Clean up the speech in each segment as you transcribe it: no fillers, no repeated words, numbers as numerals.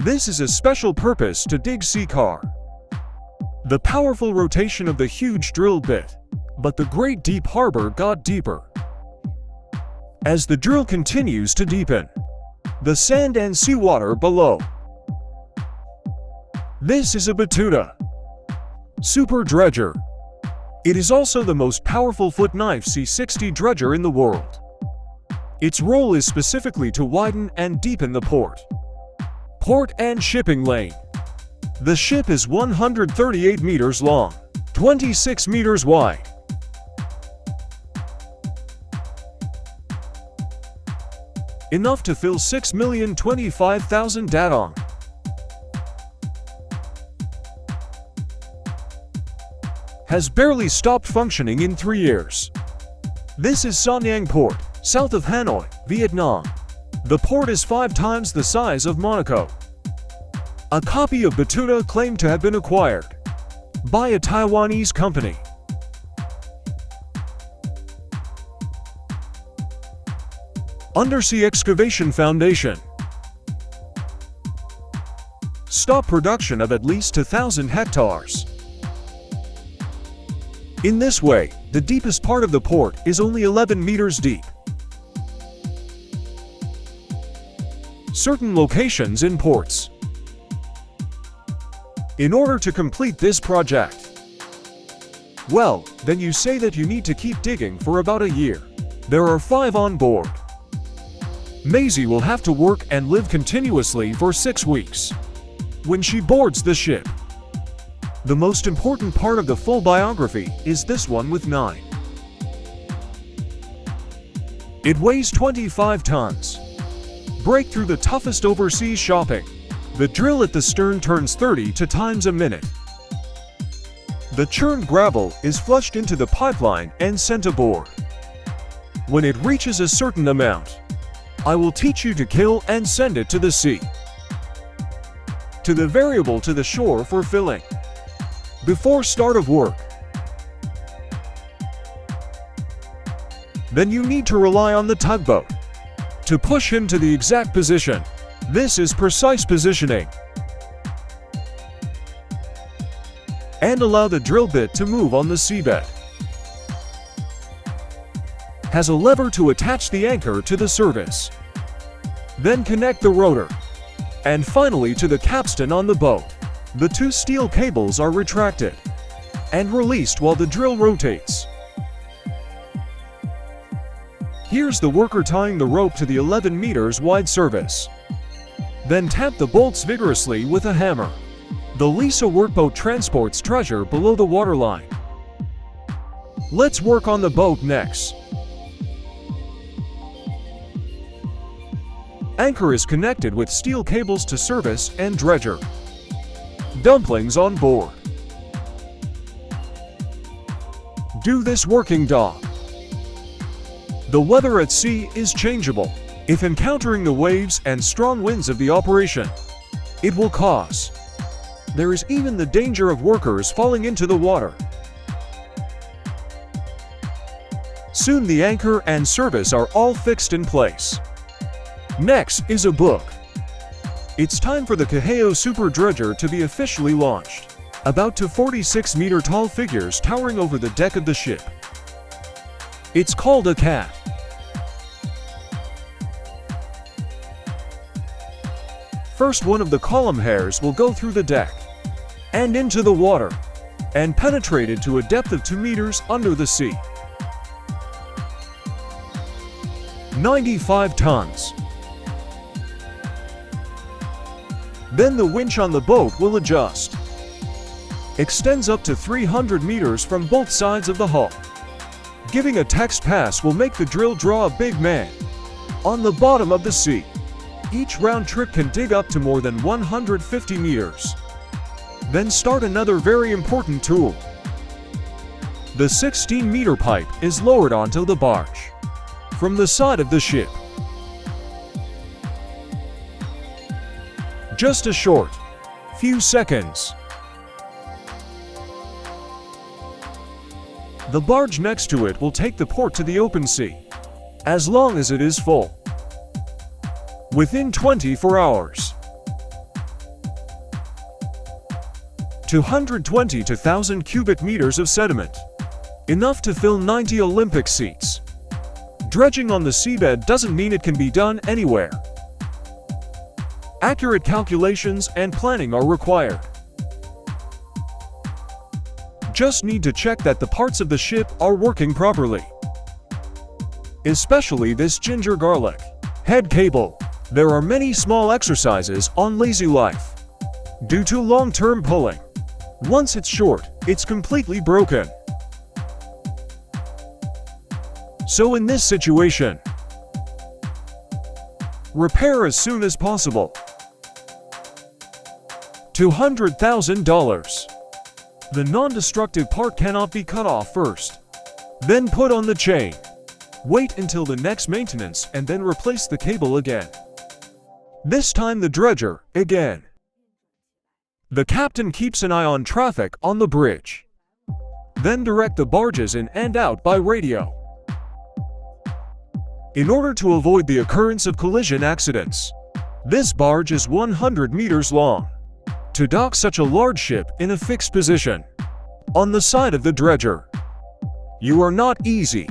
This is a special purpose to dig sea car. The powerful rotation of the huge drill bit, but the great deep harbor got deeper. As the drill continues to deepen, the sand and seawater below. This is a Batuta super dredger. It is also the most powerful foot knife C60 dredger in the world. Its role is specifically to widen and deepen the port and shipping lane. The ship is 138 meters long, 26 meters wide. Enough to fill 6,025,000 datong. Has barely stopped functioning in 3 years. This is Sa Nhang Port, south of Hanoi, Vietnam. The port is 5 times the size of Monaco. A copy of Batuta claimed to have been acquired by a Taiwanese company. Undersea excavation foundation. Stop production of at least 2,000 hectares. In this way, the deepest part of the port is only 11 meters deep. Certain locations in ports. In order to complete this project, well, then you say that you need to keep digging for about a year. There are 5 on board. Maisie will have to work and live continuously for 6 weeks when she boards the ship. The most important part of the full biography is this one with 9. It weighs 25 tons. Break through the toughest overseas shopping. The drill at the stern turns 32 times a minute. The churned gravel is flushed into the pipeline and sent aboard. When it reaches a certain amount, I will teach you to kill and send it to the sea. To the variable to the shore for filling. Before start of work. Then you need to rely on the tugboat to push him to the exact position. This is precise positioning. And allow the drill bit to move on the seabed. Has a lever to attach the anchor to the service. Then connect the rotor. And finally to the capstan on the boat. The 2 steel cables are retracted and released while the drill rotates. Here's the worker tying the rope to the 11 meters wide service. Then tap the bolts vigorously with a hammer. The Lisa workboat transports treasure below the waterline. Let's work on the boat next. Anchor is connected with steel cables to service and dredger. Dumplings on board. Do this working dock. The weather at sea is changeable. If encountering the waves and strong winds of the operation, it will cause. There is even the danger of workers falling into the water. Soon the anchor and service are all fixed in place. Next is a book. It's time for the Kaheo Super Dredger to be officially launched. About to 46-meter tall figures towering over the deck of the ship. It's called a cat. First, one of the column hairs will go through the deck and into the water and penetrated to a depth of 2 meters under the sea. 95 tons. Then the winch on the boat will adjust. Extends up to 300 meters from both sides of the hull. Giving a text pass will make the drill draw a big man on the bottom of the sea. Each round trip can dig up to more than 150 meters. Then start another very important tool. The 16-meter pipe is lowered onto the barge from the side of the ship. Just a short few seconds. The barge next to it will take the port to the open sea, as long as it is full. Within 24 hours. 220 to 1,000 cubic meters of sediment, enough to fill 90 Olympic seats. Dredging on the seabed doesn't mean it can be done anywhere. Accurate calculations and planning are required. Just need to check that the parts of the ship are working properly. Especially this ginger garlic head cable. There are many small exercises on lazy life. Due to long-term pulling, once it's short, it's completely broken. So in this situation, repair as soon as possible. $200,000. The non-destructive part cannot be cut off first, then put on the chain. Wait until the next maintenance and then replace the cable again. This time the dredger, again. The captain keeps an eye on traffic on the bridge. Then direct the barges in and out by radio. In order to avoid the occurrence of collision accidents, this barge is 100 meters long. To dock such a large ship in a fixed position on the side of the dredger, you are not easy.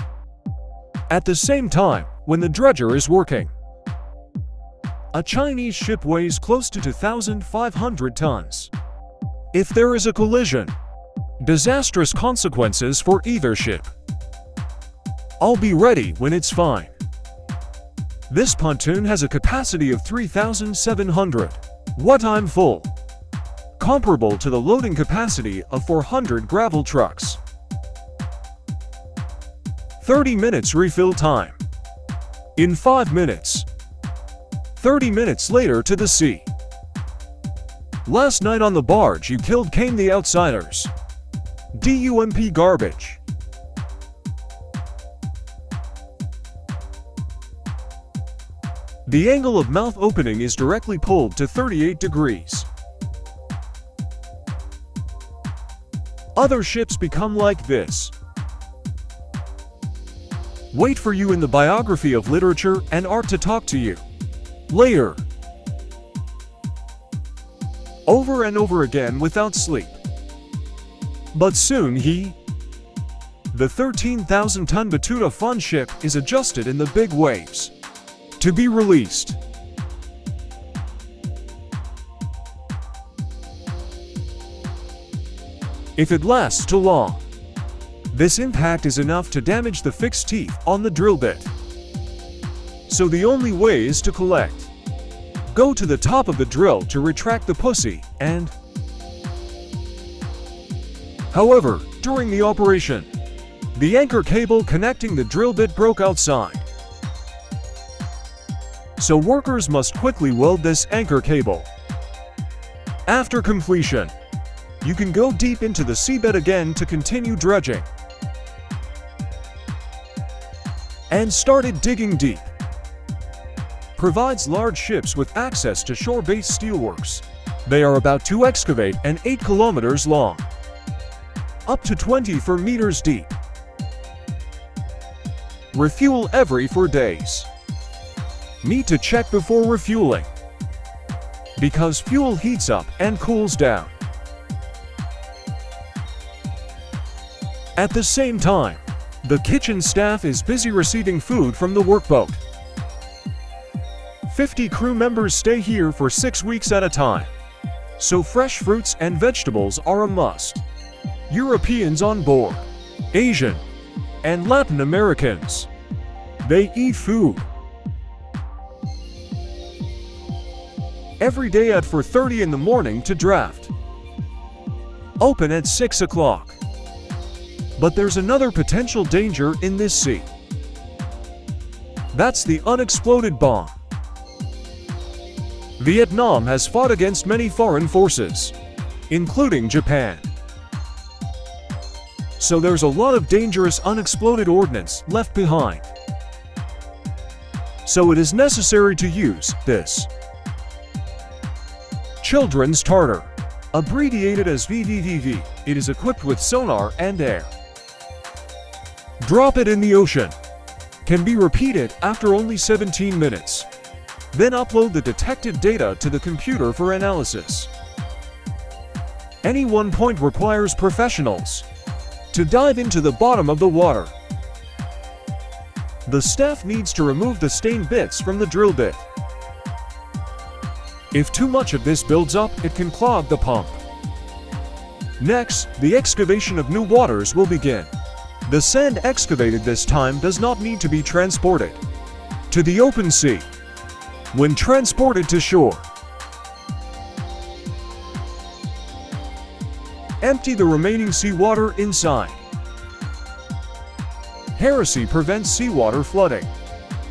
At the same time, when the dredger is working, a Chinese ship weighs close to 2,500 tons. If there is a collision, disastrous consequences for either ship. I'll be ready when it's fine. This pontoon has a capacity of 3,700. What I'm full. Comparable to the loading capacity of 400 gravel trucks. 30 minutes refill time. In 5 minutes. 30 minutes later to the sea. Last night on the barge you killed came the outsiders. DUMP garbage. The angle of mouth opening is directly pulled to 38 degrees. Other ships become like this. Wait for you in the biography of literature and art to talk to you. Later. Over and over again without sleep. But soon the 13,000-ton Batuta Fun ship is adjusted in the big waves. To be released. If it lasts too long, this impact is enough to damage the fixed teeth on the drill bit. So the only way is to collect. Go to the top of the drill to retract the pussy and... However, during the operation, the anchor cable connecting the drill bit broke outside. So workers must quickly weld this anchor cable. After completion, you can go deep into the seabed again to continue dredging. And started digging deep. Provides large ships with access to shore-based steelworks. They are about to excavate and 8 kilometers long. Up to 24 meters deep. Refuel every 4 days. Need to check before refueling. Because fuel heats up and cools down. At the same time, the kitchen staff is busy receiving food from the workboat. 50 crew members stay here for 6 weeks at a time. So fresh fruits and vegetables are a must. Europeans on board, Asian, and Latin Americans. They eat food. Every day at 4:30 in the morning to draft. Open at 6 o'clock. But there's another potential danger in this sea. That's the unexploded bomb. Vietnam has fought against many foreign forces, including Japan. So there's a lot of dangerous unexploded ordnance left behind. So it is necessary to use this Children's Tartar, abbreviated as VVVV. It is equipped with sonar and air. Drop it in the ocean. Can be repeated after only 17 minutes. Then upload the detected data to the computer for analysis. Any one point requires professionals to dive into the bottom of the water. The staff needs to remove the stained bits from the drill bit. If too much of this builds up, it can clog the pump. Next, the excavation of new waters will begin. The sand excavated this time does not need to be transported to the open sea. When transported to shore, empty the remaining seawater inside. Heresy prevents seawater flooding.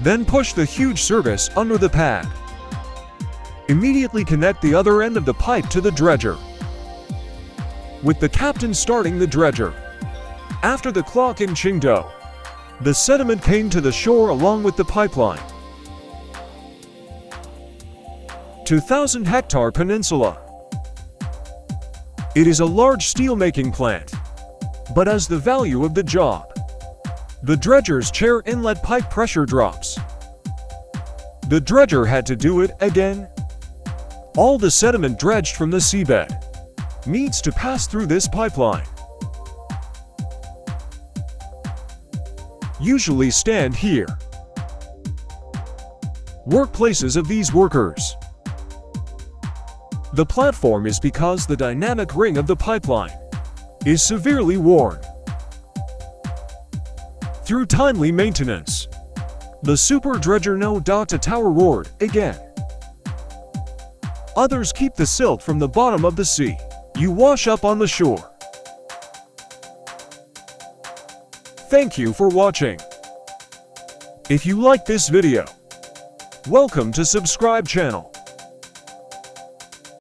Then push the huge service under the pad. Immediately connect the other end of the pipe to the dredger, with the captain starting the dredger. After the clock in Qingdao, the sediment came to the shore along with the pipeline. 2,000-hectare peninsula. It is a large steel-making plant, but as the value of the job, the dredger's chair inlet pipe pressure drops. The dredger had to do it again. All the sediment dredged from the seabed needs to pass through this pipeline. Usually stand here. Workplaces of these workers. The platform is because the dynamic ring of the pipeline is severely worn. Through timely maintenance, the super dredger no data tower roared again. Others keep the silt from the bottom of the sea. You wash up on the shore. Thank you for watching. If you like this video, welcome to subscribe channel.